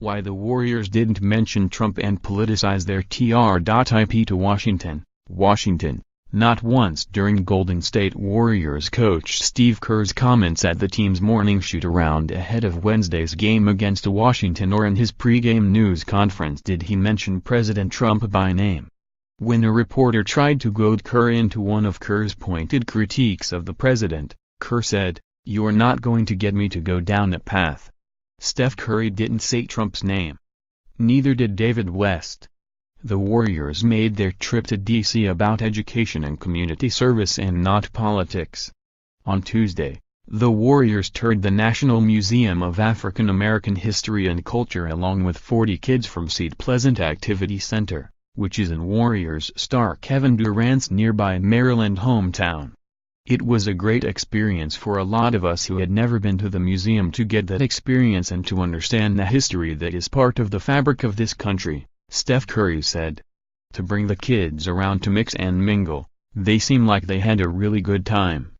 Why the Warriors didn't mention Trump and politicize their tr.ip to Washington. Washington, not once during Golden State Warriors coach Steve Kerr's comments at the team's morning shoot-around ahead of Wednesday's game against Washington or in his pregame news conference did he mention President Trump by name. When a reporter tried to goad Kerr into one of Kerr's pointed critiques of the president, Kerr said, "You're not going to get me to go down that path." Steph Curry didn't say Trump's name. Neither did David West. The Warriors made their trip to D.C. about education and community service and not politics. On Tuesday, the Warriors toured the National Museum of African American History and Culture along with 40 kids from Seat Pleasant Activity Center, which is in Warriors star Kevin Durant's nearby Maryland hometown. It was a great experience for a lot of us who had never been to the museum to get that experience and to understand the history that is part of the fabric of this country, Steph Curry said. To bring the kids around to mix and mingle, they seem like they had a really good time.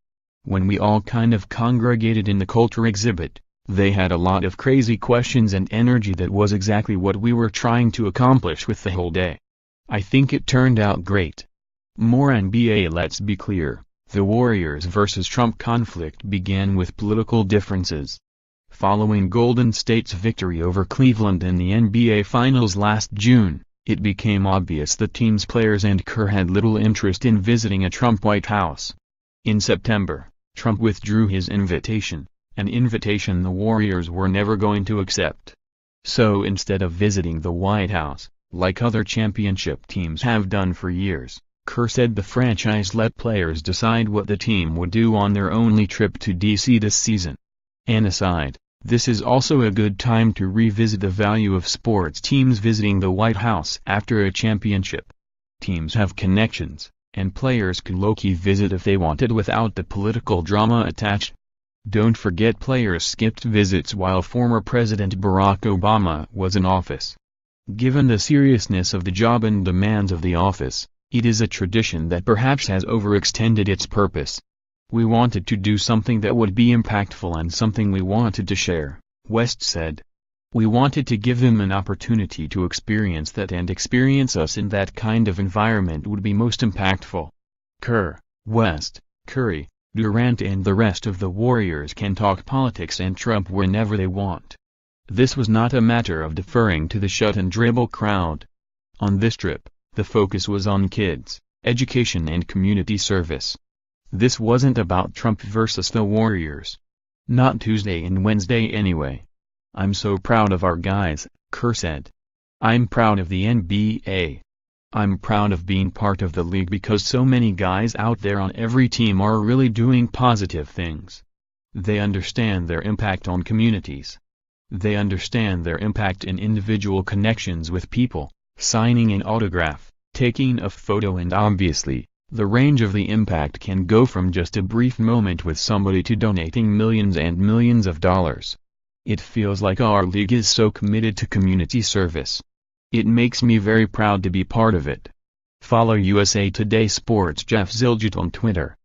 When we all kind of congregated in the culture exhibit, they had a lot of crazy questions and energy that was exactly what we were trying to accomplish with the whole day. I think it turned out great. More NBA. Let's be clear. The Warriors vs. Trump conflict began with political differences. Following Golden State's victory over Cleveland in the NBA Finals last June, it became obvious the team's players and Kerr had little interest in visiting a Trump White House. In September, Trump withdrew his invitation, an invitation the Warriors were never going to accept. So instead of visiting the White House, like other championship teams have done for years, Kerr said the franchise let players decide what the team would do on their only trip to D.C. this season. An aside, this is also a good time to revisit the value of sports teams visiting the White House after a championship. Teams have connections, and players could low-key visit if they wanted without the political drama attached. Don't forget players skipped visits while former President Barack Obama was in office. Given the seriousness of the job and demands of the office, it is a tradition that perhaps has overextended its purpose. We wanted to do something that would be impactful and something we wanted to share, West said. We wanted to give them an opportunity to experience that, and experience us in that kind of environment would be most impactful. Kerr, West, Curry, Durant and the rest of the Warriors can talk politics and Trump whenever they want. This was not a matter of deferring to the shut-and-dribble crowd. On this trip, the focus was on kids, education and community service. This wasn't about Trump versus the Warriors. Not Tuesday and Wednesday anyway. I'm so proud of our guys, Kerr said. I'm proud of the NBA. I'm proud of being part of the league because so many guys out there on every team are really doing positive things. They understand their impact on communities. They understand their impact in individual connections with people, signing an autograph, taking a photo, and obviously, the range of the impact can go from just a brief moment with somebody to donating millions and millions of dollars. It feels like our league is so committed to community service. It makes me very proud to be part of it. Follow USA Today Sports' Jeff Zilgett on Twitter.